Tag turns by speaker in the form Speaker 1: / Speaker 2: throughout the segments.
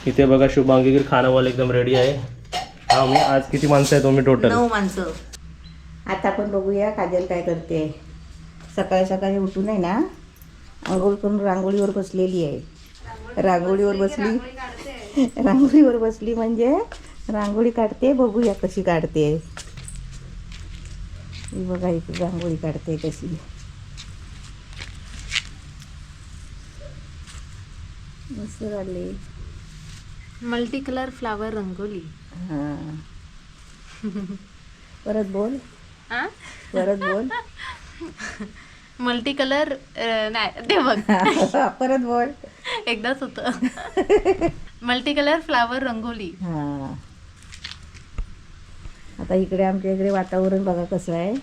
Speaker 1: इथे बघा शुभांगी खानावाला एकदम रेडी आहे. हा मी आज किती माणसं आहे तुम्ही टोटल?
Speaker 2: 9 माणसं. आता आपण बघूया काजल काय करते. सकाळी सकाळी उठून आहे ना आंघोळ करून रांगोळीवर बसलेली आहे. रांगोळीवर बसली म्हणजे रांगोळी काढते. बघूया कशी काढते. ही बघा इथे रांगोळी काढते कशी. मस्त काढली.
Speaker 3: Multi colour flower rangoli.
Speaker 2: हां परत बोल.
Speaker 3: हा
Speaker 2: परत बोल.
Speaker 3: मल्टी कलर नाही ते बघ
Speaker 2: परत बोल.
Speaker 3: एकदाच होतं. Multi colour flower rangoli.
Speaker 2: हां आता इकडे आमच्या इकडे वातावरण बघा कसं आहे.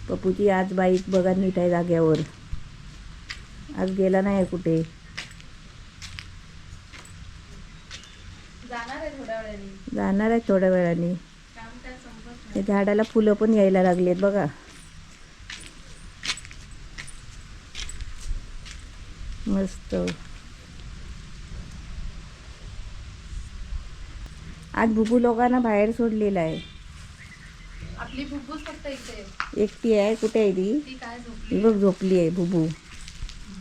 Speaker 2: पप्पूची आज बाईक बघा नीट आहे जाग्यावर. आज गेला नाही कुठे. जाणार आहे थोड्या वेळाने. त्या झाडाला फुलं पण यायला लागलेत बघा. मस्त. आज बुबू लोकांना बाहेर सोडलेला आहे.
Speaker 3: आपली बुबूच फक्त इथे
Speaker 2: एकटी आहे. कुठे आहे ती?
Speaker 3: ती काय
Speaker 2: ती बघ झोपली आहे. बुबू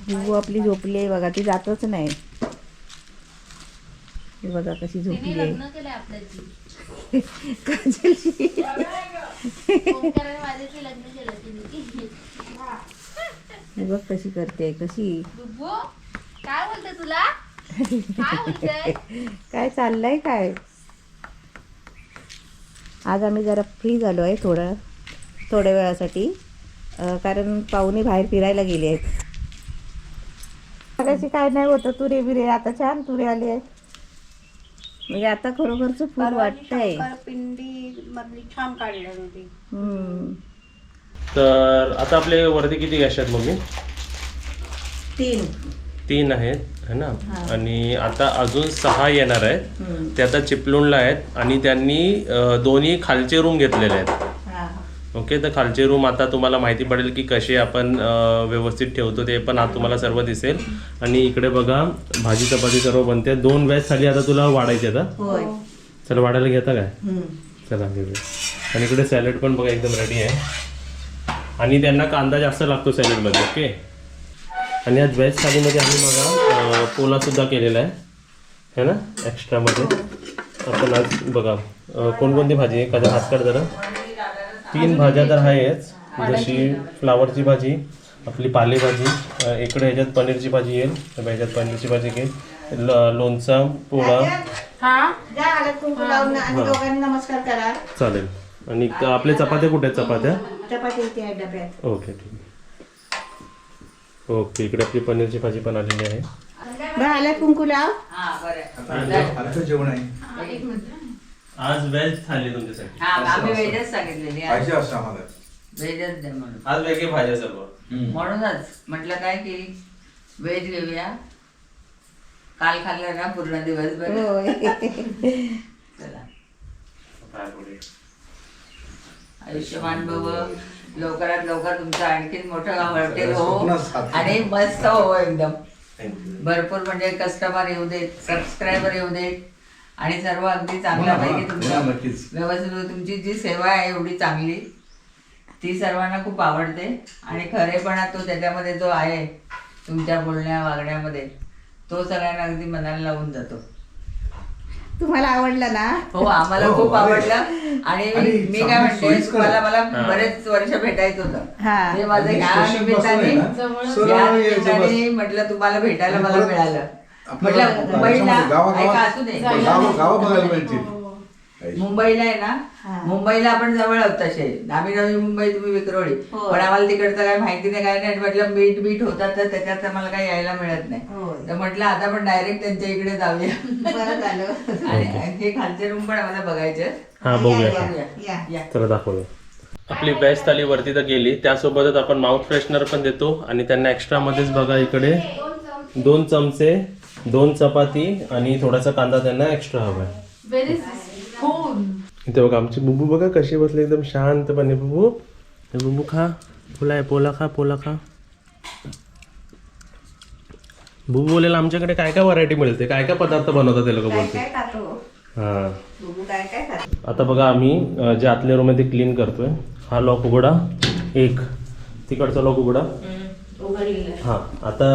Speaker 2: बुबू आपली झोपली आहे बघा. ती जातच नाही. ही बघा कशी झोपली आहे.
Speaker 3: लग्न केलंय आपल्याची.
Speaker 2: काजलची.
Speaker 3: माझ्याशी लग्न केलं तिने.
Speaker 2: ही बघ कशी करते कशी.
Speaker 3: बुबू काय बोलते तुला? काय बोलते?
Speaker 2: काय चाललंय काय. आज आम्ही जरा फ्री झालो आहे थोड्या वेळासाठी. कारण पाहुणे बाहेर फिरायला गेले आहेत. सगळ्याची काय नाही होतं. तुरे बिरे आता छान तुरे आले आहेत. म्हणजे आता खरोखरच फूल वाटतंय.
Speaker 4: पिंडी मधली छान काढली होती.
Speaker 1: तर आता आपले वरती किती गॅस आहेत मम्मी? 3 आहेत है ना. आणि आता अजून 6 येणार आहेत. ते आता चिपळूणला आहेत आणि त्यांनी दोन्ही खालचे रूम घेतलेले आहेत. ओके. तर खालचे रूम आता तुम्हाला माहिती पडेल की कसे आपण व्यवस्थित ठेवतो ते पण आज तुम्हाला सर्व दिसेल. आणि इकडे बघा भाजी चपाती सर्व बनते. 2 बॅच खाली आता तुला वाढायचे आता. चला वाढायला घेता काय? चला घेऊया. आणि इकडे सॅलड पण बघा एकदम रेडी आहे. आणि त्यांना कांदा जास्त लागतो सॅलडमध्ये. ओके. आणि आज व्हेज थालीमध्ये आम्ही बघा पोलासुद्धा केलेला आहे है ना एक्स्ट्रामध्ये. आपण आज बघा कोणकोणती भाजी आहे. कधी हात काढ जरा. 3 भाज्या तर आहेच. जशी फ्लावरची भाजी, आपली पालेभाजी, इकडे ह्याच्यात पनीरची भाजी येईल. तर ह्याच्यात पनीरची भाजी घेईल. लोणचा, पोळा.
Speaker 2: नमस्कार करा.
Speaker 1: चालेल. आणि आपले चपात्या कुठे आहेत? चपात्या
Speaker 2: डब्यात.
Speaker 1: ओके ठीक आहे. ओके. इकडे आपली पनीरची भाजी पण आलेली आहे.
Speaker 2: आल्या कुंकू लाव.
Speaker 5: जेवण आहे
Speaker 1: आज व्हेज थाली तुमच्यासाठी.
Speaker 4: आम्ही वेजच सांगितलेली आहे.
Speaker 5: पाहिजे असं आम्हाला.
Speaker 4: वेजच द्या म्हणून.
Speaker 1: आज वेगळी भाज्या सर्व.
Speaker 4: म्हणूनच म्हटलं काय की वेज घेऊया. काल खाल्लं ना पूर्ण दिवसभर. चला आयुष्यमान भव. लवकरात लवकर तुमचं आणखीन मोठं हॉटेल हो आणि मस्त हो एकदम. भरपूर म्हणजे कस्टमर येऊ देत, सबस्क्रायबर येऊ देत आणि सर्व अगदी चांगल्यापैकी तुमचं व्यवस्थित. तुमची जी सेवा आहे एवढी चांगली ती सर्वांना खूप आवडते. आणि खरेपणा तो त्याच्यामध्ये जो आहे तुमच्या बोलण्या वागण्यामध्ये तो सगळ्यांना अगदी मनाला लावून जातो.
Speaker 2: तुम्हाला आवडलं ना?
Speaker 4: हो आम्हाला खूप आवडलं. आणि मी काय म्हणते मला बरेच वर्ष भेटायचं होतं. ते माझं ह्या निमित्ताने म्हटलं तुम्हाला भेटायला मला मिळालं. म्हटलं मुंबईला ऐका असू दे. मुंबईला आहे ना. मुंबईला आपण जवळ आहोत तसे. आम्ही नवी मुंबई, तुम्ही विक्रोळी. पण आम्हाला तिकडचं काय माहिती नाही काय नाही. म्हटलं बीट होतात तर त्याच्यात मला काही यायला मिळत नाही. तर म्हटलं आता आपण डायरेक्ट त्यांच्या इकडे जाऊया. आणि हे खालचे रूम पण आम्हाला बघायचे.
Speaker 1: हा बघूया. चला दाखवूया. आपली व्हेज थाली वरती तर गेली. त्यासोबतच आपण माउथ फ्रेशनर पण देतो. आणि त्यांना एक्स्ट्रा मध्येच बघा इकडे 2 चमचे, 2 चपाती आणि थोडासा कांदा त्यांना एक्स्ट्रा हवाय. इथे बघा आमची बुबू बघा कशी बसली एकदम शांतपणे. बुबू बुबू खा. पोला खा. बुबू बोलेल आमच्याकडे काय काय व्हरायटी मिळते, काय काय पदार्थ बनवतात ते लोक
Speaker 2: काय
Speaker 1: बोलते.
Speaker 2: काय खातो
Speaker 1: हां
Speaker 2: बघू काय काय खातो.
Speaker 1: आता बघा आम्ही जे आतल्या रूम आहे ते क्लीन करतोय. हा लॉक उघडा, एक तिकडचा लॉक उघडा.
Speaker 2: उघडील
Speaker 1: हां आता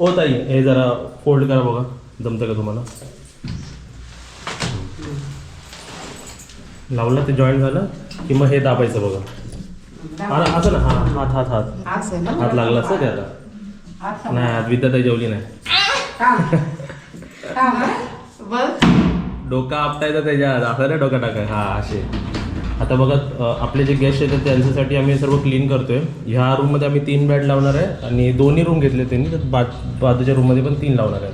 Speaker 1: ओ ताई हे जरा फोल्ड करा बघा, जमतं का तुम्हाला? लावलं ते जॉईन झालं की मग हे दाबायचं बघा. असं ना, हात हात हात
Speaker 2: असं ना
Speaker 1: हात लागला असं त्याला.
Speaker 2: असं
Speaker 1: नाही विद्या ताई जेवली नाही.
Speaker 2: बघ
Speaker 1: डोका आपटायचा त्याच्यात, असं नाही डोका टाकाय. हा असे. आता बघा आपले जे गेस्ट येतात त्यांच्यासाठी आम्ही सर्व क्लीन करतोय. ह्या रूममध्ये आम्ही 3 बेड लावणार आहे आणि 2 रूम घेतले त्यांनी, तर बाजूच्या रूममध्ये पण 3 लावणार आहे.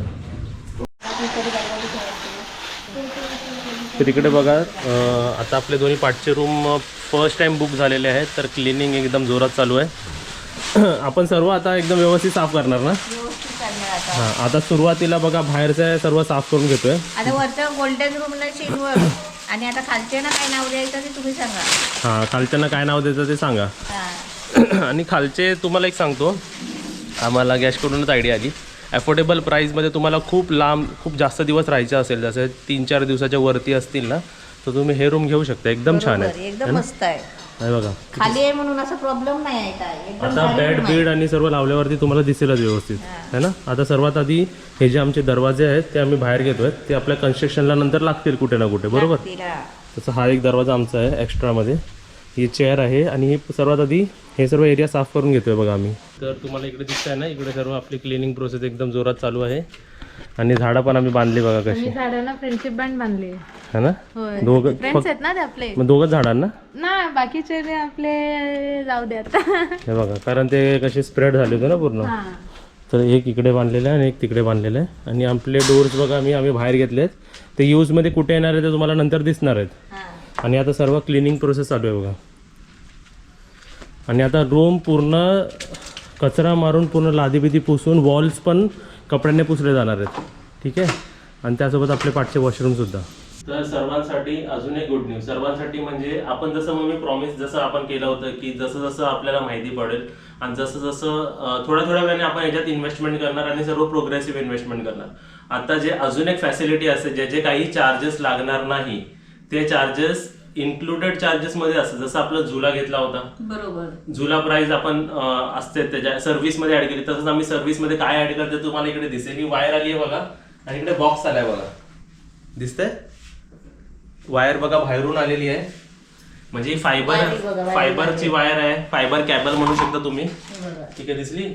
Speaker 1: तर इकडे बघा आता आपले दोन्ही पाठचे रूम फर्स्ट टाइम बुक झालेले आहेत, तर क्लिनिंग एकदम जोरात चालू आहे. आपण सर्व आता एकदम व्यवस्थित साफ करणार ना?
Speaker 2: व्यवस्थित चालणार आता.
Speaker 1: हां आता सुरुवातीला बघा बाहेरचं सर्व साफ करून घेतोय.
Speaker 2: आता वरचं गोल्डन रूमला सिल्वर आणि आता खालच्या ना काय नाव द्यायचं ते तुम्ही सांगा.
Speaker 1: हां खालच्यांना काय नाव द्यायचं ते सांगा.
Speaker 2: हा.
Speaker 1: आणि खालचे तुम्हाला एक सांगतो, आम्हाला गॅसकडूनच आयडिया आली. ॲफोर्डेबल प्राईसमध्ये तुम्हाला खूप लांब खूप जास्त दिवस राहायचं असेल, जसं 3-4 दिवसाच्या वरती असतील ना, तर तुम्ही हे रूम घेऊ शकता. एकदम छान
Speaker 2: बरोबर,
Speaker 1: आहे.
Speaker 2: एकदम मस्त आहे.
Speaker 1: हे बघा
Speaker 2: खाली आहे म्हणून असा प्रॉब्लेम नाही आहे काय. एकदम
Speaker 1: आता
Speaker 2: भारी
Speaker 1: बेड
Speaker 2: room आहे.
Speaker 1: बीड आणि सर्व लावल्यावरती तुम्हाला दिसेलच व्यवस्थित है ना. आता सर्वात आधी हे जे आमचे दरवाजे आहेत ते आम्ही बाहेर घेतोय, ते आपल्या कन्स्ट्रक्शनला नंतर लागतील कुठे ना कुठे, बरोबर.
Speaker 2: तिला.
Speaker 1: तसं हा एक दरवाजा आमचा आहे एक्स्ट्रामध्ये. ही चेअर आहे आणि ही सर्वात आधी हे सर्व एरिया साफ करून घेतोय बघा आम्ही. तर तुम्हाला इकडे दिसत आहे ना, इकडे सर्व आपली क्लिनिंग प्रोसेस एकदम जोरात चालू आहे. आणि झाडं पण आम्ही बांधली बघा कशी,
Speaker 3: झाडांना फ्रेंडशिप बँड बांधली
Speaker 1: है ना.
Speaker 3: होय.
Speaker 1: दोघं
Speaker 3: फ्रेंड्स आहेत ना ते आपले.
Speaker 1: मग दोघंच झाडांना
Speaker 3: ना बाकीचे ते आपले जाऊ दे आता.
Speaker 1: हे बघा, कारण ते कसे स्प्रेड झाले होते ना पूर्ण.
Speaker 3: हा.
Speaker 1: तर एक इकडे बांधलेलं आहे आणि एक तिकडे बांधलेलं आहे. आणि आपले डोर्स बघा आम्ही बाहेर घेतले आहेत, ते यूजमध्ये कुठे येणार आहे ते तुम्हाला नंतर दिसणार आहेत.
Speaker 2: हा.
Speaker 1: आणि आता सर्व क्लिनिंग प्रोसेस चालू आहे बघा. आणि आता रूम पूर्ण कचरा मारून पूर्ण लादीबिदी पुसून वॉल्स पण कपड्याने पुसले जाणार आहेत, ठीक आहे. आणि त्यासोबत आपले पाठचे वॉशरूमसुद्धा. तर सर्वांसाठी अजून एक गुड न्यूज. सर्वांसाठी म्हणजे आपण जसं मग मी प्रॉमिस जसं आपण केलं होतं की जसं जसं आपल्याला माहिती पडेल आणि जसं जसं थोड्या वेळाने आपण याच्यात इन्व्हेस्टमेंट करणार आणि सर्व प्रोग्रेसिव्ह इन्व्हेस्टमेंट करणार. आता जे अजून एक फॅसिलिटी असते, जे जे काही चार्जेस लागणार नाही ते चार्जेस इन्क्लुडेड चार्जेसमध्ये असतं. जसं आपला झुला घेतला होता,
Speaker 2: बरोबर.
Speaker 1: झुला प्राइस आपण असते त्याच्या सर्व्हिसमध्ये ऍड केली, तसंच आम्ही सर्व्हिसमध्ये काय ऍड करते तुम्हाला इकडे दिसेल. ही वायर आली आहे बघा आणि इकडे बॉक्स आलाय बघा, दिसतंय. वायर बघा बाहेरून आलेली आहे, म्हणजे ही फायबरची वायर आहे. फायबर कॅबल म्हणू शकता तुम्ही, ठीक आहे. दिसली,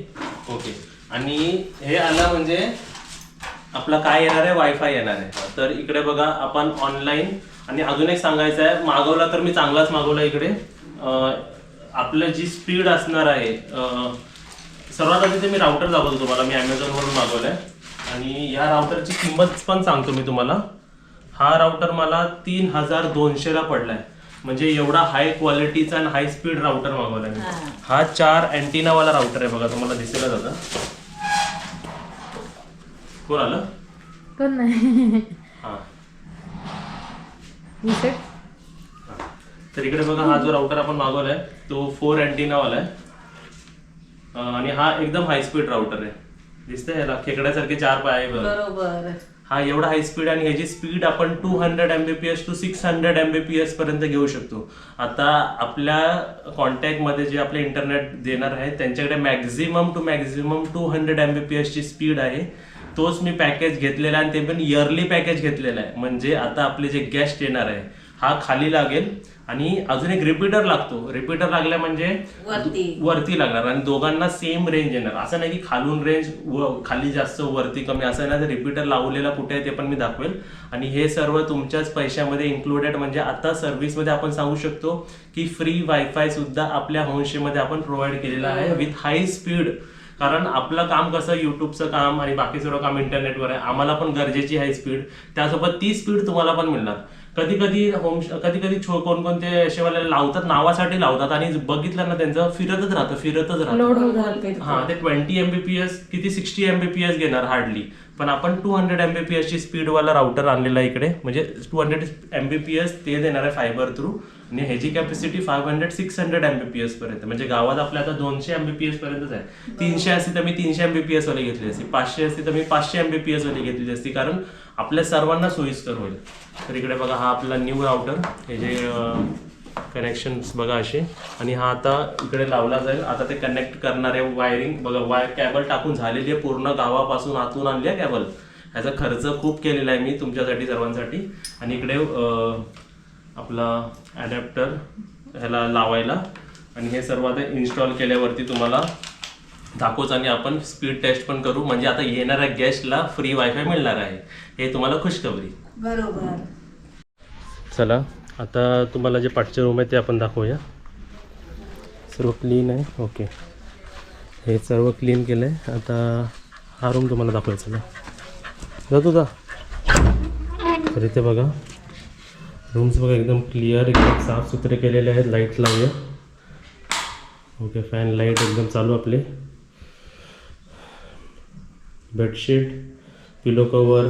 Speaker 1: ओके. आणि हे आलं म्हणजे आपला काय येणार आहे, वायफाय येणार आहे. तर इकडे बघा आपण ऑनलाईन. आणि अजून एक सांगायचं आहे, मागवला तर मी चांगलाच मागवला. इकडे आपलं जी स्पीड असणार आहे, सर्वात आधी ते मी राउटर दाखवतो तुम्हाला. मी ॲमेझॉनवरून मागवलं आहे आणि ह्या राउटरची किंमत पण सांगतो मी तुम्हाला. हा राउटर मला 3200ला पडलाय, म्हणजे एवढा हाय क्वालिटीचा आणि हाय स्पीड राउटर मागवला मी. हा 4 अँटिनावाला राउटर आहे बघा, तुम्हाला दिसेलच आता. कोण आलं?
Speaker 3: कोण नाही.
Speaker 1: हा. तर इकडे बघा हा जो राउटर आपण मागवलाय तो 4 अँटिनावाला आहे आणि हा एकदम हाय स्पीड राउटर आहे. दिसतंय याला खेकड्यासारखे 4 पाय आहे बघा.
Speaker 2: बरोबर.
Speaker 1: हा एवढा हाय स्पीड आणि ह्याची स्पीड आपण 200 Mbps to 600 Mbps पर्यंत घेऊ शकतो. आता आपल्या कॉन्टॅक्टमध्ये जे आपले इंटरनेट देणार आहेत त्यांच्याकडे मॅक्झिमम टू मॅक्झिमम 200 Mbps ची स्पीड आहे. तोच मी पॅकेज घेतलेला आहे आणि ते पण इयरली पॅकेज घेतलेला आहे. म्हणजे आता आपले जे गेस्ट येणार आहे हा खाली लागेल आणि अजून एक रिपीटर लागतो. रिपीटर लागला म्हणजे वरती लागणार आणि दोघांना सेम रेंज येणार. असं नाही की खालून रेंज खाली जास्त वरती कमी, असं नाही. तर रिपीटर लावलेला कुठे आहे ते पण मी दाखवेल. आणि हे सर्व तुमच्याच पैशामध्ये इन्क्लुडेड. म्हणजे आता सर्व्हिसमध्ये आपण सांगू शकतो की फ्री वायफाय सुद्धा आपल्या होमस्टेमध्ये आपण प्रोव्हाइड केलेला आहे विथ हाय स्पीड. कारण आपलं काम कसं युट्यूबचं काम आणि बाकी सर्व काम इंटरनेटवर आहे, आम्हाला पण गरजेची हाय स्पीड. त्यासोबत ती स्पीड तुम्हाला पण मिळणार. कधी कधी कोणकोणते असेवाले लावतात, नावासाठी लावतात आणि बघितलं ना त्यांचं फिरतच राहतं. हा, ते 20 Mbps किती 60 Mbps घेणार हार्डली. पण आपण 200 Mbps ची स्पीड वाला राउटर आणलेला इकडे, म्हणजे 200 Mbps ते देणार आहे फायबर थ्रू. आणि ह्याची कॅपॅसिटी 500-600 Mbps पर्यंत, म्हणजे गावात आपल्या आता 200 Mbps पर्यंतच आहे. 300 असती तर मी 300 Mbps वाली घेतली असती, 500 असती तर मी 500 Mbps वाली घेतली असती, कारण आपल्या सर्वांना सोयीस्कर होईल. तर इकडे बघा हा आपला न्यू राउटर, हे जे कनेक्शन्स बघा असे, आणि हा आता इकडे लावला जाईल. आता ते कनेक्ट करणारे वायरिंग बघा, कॅबल टाकून झालेली आहे, पूर्ण गावापासून आतून आणली आहे कॅबल. ह्याचा खर्च खूप केलेला आहे मी तुमच्यासाठी सर्वांसाठी. आणि इकडे आपला ॲडॅप्टर ह्याला लावायला, आणि हे सर्व आता इन्स्टॉल केल्यावरती तुम्हाला दाखवूच, आणि आपण स्पीड टेस्ट पण करू, म्हणजे आता येणाऱ्या गेस्टला फ्री वायफाय मिळणार आहे. हे तुम्हाला खुशखबरी.
Speaker 2: बरोबर.
Speaker 1: चला आता तुम्हाला जे पाठचे रूम आहे ते आपण दाखवूया. सर्व क्लीन आहे. ओके, हे सर्व क्लीन केलं आहे. आता हा रूम तुम्हाला दाखवायचा ना, जातो जा. तर इथे बघा रूम्स बघा, एकदम क्लिअर, एकदम साफसुथरे केलेले आहेत. लाईट लावूया. ओके, फॅन लाईट एकदम चालू आपले. बेडशीट, पिलो कवर,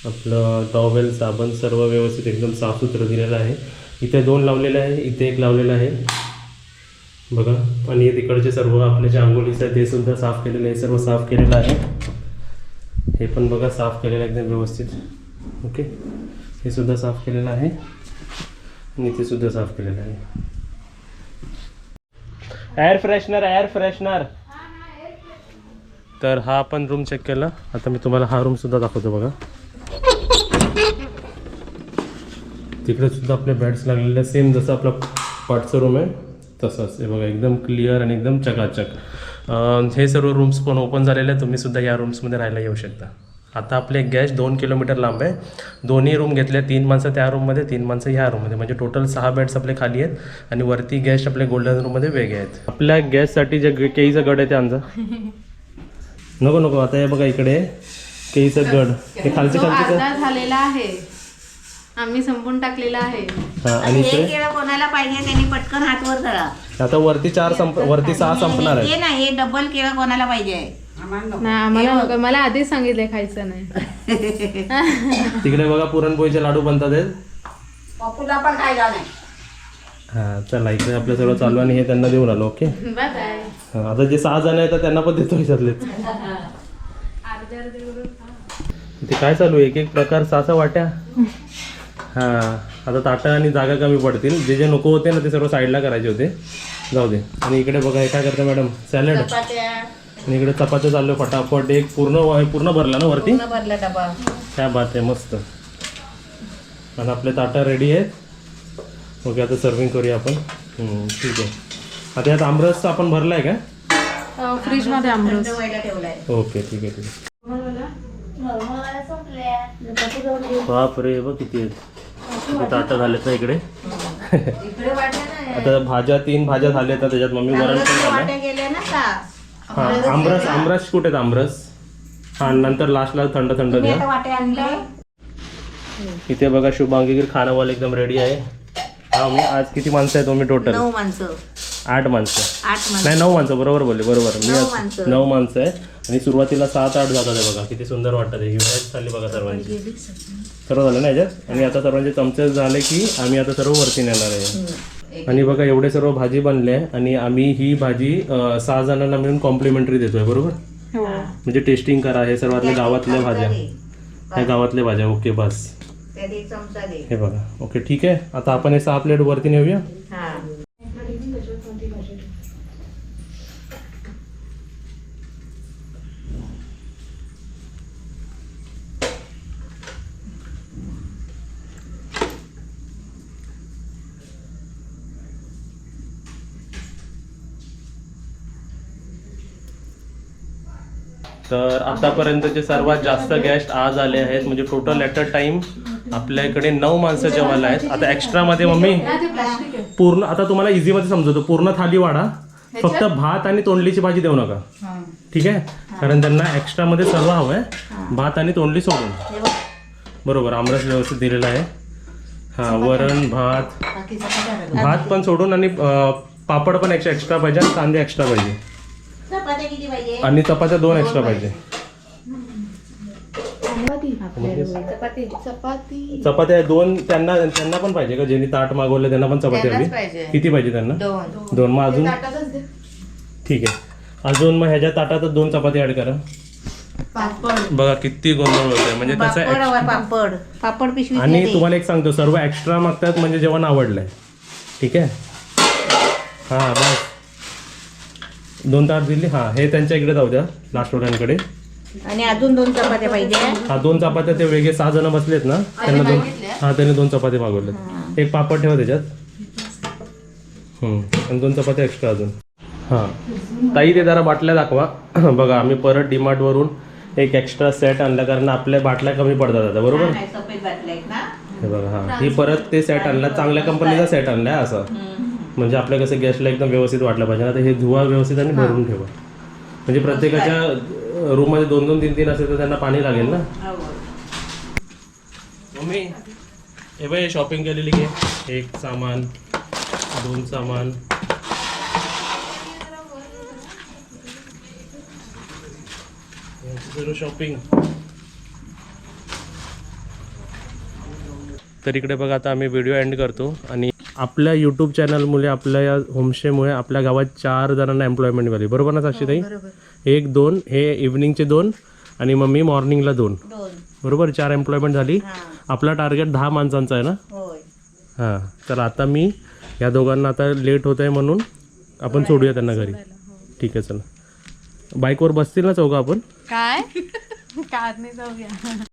Speaker 1: आपलं टॉवेल, साबण सर्व व्यवस्थित एकदम साफसुथरं दिलेलं आहे. इथे 2 लावलेले आहे, इथे 1 लावलेलं आहे बघा. आणि तिकडचे सर्व आपले जे आंघोळीचं आहे ते सुद्धा साफ केलेलं आहे, सर्व साफ केलेलं आहे. हे पण बघा साफ केलेलं आहे एकदम व्यवस्थित. ओके, हे सुद्धा साफ केलेलं आहे, आणि इथे सुद्धा साफ केलेलं आहे. Air freshener. तर हा आपण रूम चेक केला. आता मी तुम्हाला हा रूम सुद्धा दाखवतो बघा. तिकडे सुद्धा आपले बेड्स लागलेले, सेम जसं आपला पाठचा रूम आहे तसंच आहे बघा, एकदम क्लिअर आणि एकदम चकाचक. हे सर्व रूम्स पण ओपन झालेले आहेत. तुम्ही सुद्धा या रूम्समध्ये राहायला येऊ शकता. आता आपले गॅस 2 किलोमीटर लांब आहे. दोन्ही रूम घेतले, 3 माणसं त्या रूममध्ये, 3 माणसं ह्या रूममध्ये, म्हणजे टोटल 6 बेड्स आपले खाली आहेत. आणि वरती गॅस आपले गोल्डन रूममध्ये वेगळे आहेत. आपल्या गॅससाठी जे केळीचा गड आहे ते आणजा. नको आता हे बघा इकडे केळीचा गड, हे खालचे
Speaker 3: अर्धा झालेला आहे, आम्ही संपून टाकलेला आहे.
Speaker 1: हां, आणि
Speaker 2: हे
Speaker 1: इकडे
Speaker 2: केळं कोणाला पाहिजे त्यांनी पटकन हात वर करा.
Speaker 1: आता वरती 6 संपणार आहे.
Speaker 2: हे ना, हे डबल केळं कोणाला पाहिजे.
Speaker 3: नाही आम्हाला नको. मला आधीच सांगितलंय खायचं नाही.
Speaker 1: तिकडे बघा पुरणपोळीचे लाडू बनतात आहेत.
Speaker 2: पप्पूला पण खायला नाही.
Speaker 1: हां, चला इकडे आपलं सर्व चालू, आणि हे त्यांना देऊन आलो. Okay,
Speaker 3: bye bye.
Speaker 1: हां, आता जे 6 जण आहेत त्यांना पण देतो ह्याच्यातले. ते काय चालू आहे, एक प्रकार 6 वाट्या. हां, आता ताटं आणि जागा कमी पडतील. जे जे नको होते ना ते सर्व साईडला करायचे होते, जाऊ दे. आणि इकडे बघा हे काय करतं मॅडम, सॅलड. आणि इकडे चपात्या चालू आहे फटाफट. एक पूर्ण भरला ना वरती.
Speaker 2: भरला डबा.
Speaker 1: क्या बात आहे, मस्त. आणि आपले ताटं रेडी आहेत. ओके, आता सर्विंग करूया आपण. ठीक आहे. आता यात आमरस आपण भरला आहे का?
Speaker 3: फ्रीज मध्ये आमरस.
Speaker 1: ओके, ठीक आहे. बाप रे, बघ किती आहेत ताटं झालेत ना इकडे. आता भाज्या 3 भाज्या झाल्या तर त्याच्यात मम्मी वरण पण झालं. हां, आमरस कुठे आहेत आमरस? हां, नंतर लास्टला थंड द्या. इथे बघा शुभांगी खानावाला एकदम रेडी आहे. हा, मी आज किती माणसं आहेत तुम्ही टोटल?
Speaker 2: 9 माणसं.
Speaker 1: 8 माणसं. नाही 9 माणसं, बरोबर बोलले, बरोबर. मी आज 9 माणसं आहे. आणि सुरुवातीला 7-8 जातात आहे बघा. किती सुंदर वाटतं आहे. हिवाळ्यात चालली बघा सर्वांची. सर्व झालं ना याच्यात. आणि आता सर्वांचे चमचे झाले की आम्ही आता सर्व वरती नेणार आहे. आणि बघा एवढे सर्व भाजी बनले आहे, आणि आम्ही ही भाजी 6 जणांना मिळून कॉम्प्लिमेंटरी देतोय, बरोबर. म्हणजे टेस्टिंग करा. हे सर्वातल्या गावातल्या भाज्या, ह्या गावातल्या भाज्या. ओके, बस हे बघा. ओके, ठीक आहे. आता आपण हे 6 प्लेट वरती नेऊया. तर आतापर्यंतचे सर्वात जास्त गेस्ट आज आले आहेत. म्हणजे टोटल ॲट अ टाइम आपल्याकडे 9 माणसं जेवायला आहेत. आता एक्स्ट्रामध्ये मम्मी पूर्ण, आता तुम्हाला इझीमध्ये समजवतो, पूर्ण थाली वाढा. फक्त भात आणि तोंडलीची भाजी देऊ नका, ठीक आहे? कारण त्यांना एक्स्ट्रामध्ये सर्व हवं आहे, भात आणि तोंडली सोडून. बरोबर, आमरस व्यवस्थित दिलेला आहे. हां, वरण भात पण सोडून, आणि पापड पण एक्स्ट्रा पाहिजे, आणि कांदे एक्स्ट्रा पाहिजे, आणि चपात्या 2 एक्स्ट्रा पाहिजे.
Speaker 3: चपाती
Speaker 1: चपात्या 2 त्यांना पण पाहिजे का? ज्यांनी ताट मागवलं त्यांना पण चपाती हवी? किती पाहिजे त्यांना? 2. मग अजून ठीक आहे. अजून मग ह्याच्या ताटातच 2 चपाती ऍड करा. बघा किती गोंधळ होतोय. म्हणजे कसं
Speaker 2: पापड हवा, पापड पापड पिशवी.
Speaker 1: आणि तुम्हाला एक सांगतो, सर्व एक्स्ट्रा मागतात म्हणजे जेवण आवडलंय. ठीक आहे. हां बस 2 ताट दिली. हां हे त्यांच्या इकडे जाऊ द्या, लास्टवाल्यांकडे.
Speaker 2: आणि अजून 2 चपात्या पाहिजे.
Speaker 1: हा 2 चपात्या ते वेगळे 6 जण बसलेत ना, त्यांना 2. हां त्यांनी 2 चपाती मागवलेत. एक पापड ठेवा त्याच्यात. आणि 2 चपात्या एक्स्ट्रा अजून. हां ताई ते जरा बाटल्या दाखवा. बघा आम्ही परत डीमार्टवरून एक एक्स्ट्रा सेट आणला, कारण आपल्या बाटल्या कमी पडतात आता, बरोबर?
Speaker 2: सफेद बाटल्या आहेत ना.
Speaker 1: हे बघा हां ही परत ते सेट आणला, चांगल्या कंपनीचा सेट आणला आहे असं. म्हणजे आपल्या कसं गॅसला एकदम व्यवस्थित वाटलं पाहिजे. आता हे धुवा व्यवस्थित आणि भरून ठेवा. म्हणजे प्रत्येकाच्या रूममध्ये 2-2, 3-3 असेल तर त्यांना पाणी लागेल ना. मम्मी हे बाई शॉपिंग केलेली घे. 1 सामान, 2 सामान. सर्व शॉपिंग. तर इकडे बघा आता आम्ही व्हिडिओ एंड करतो. आणि आपल्या यूट्यूब चॅनलमुळे, आपल्या या होमस्टेमुळे आपल्या गावात 4 जणांना एम्प्लॉयमेंट मिळाली, बरोबर ना साक्षीताई? 1, 2 हे इव्हनिंगचे 2 आणि मम्मी मॉर्निंगला 2, बरोबर 4 एम्प्लॉयमेंट झाली. आपला टार्गेट 10 माणसांचा आहे ना. हां तर आता मी या दोघांना आता लेट होत आहे म्हणून आपण सोडूया त्यांना घरी. ठीक आहे चला. बाईकवर बसतील ना चौघं आपण?
Speaker 3: काय कारने जाऊया.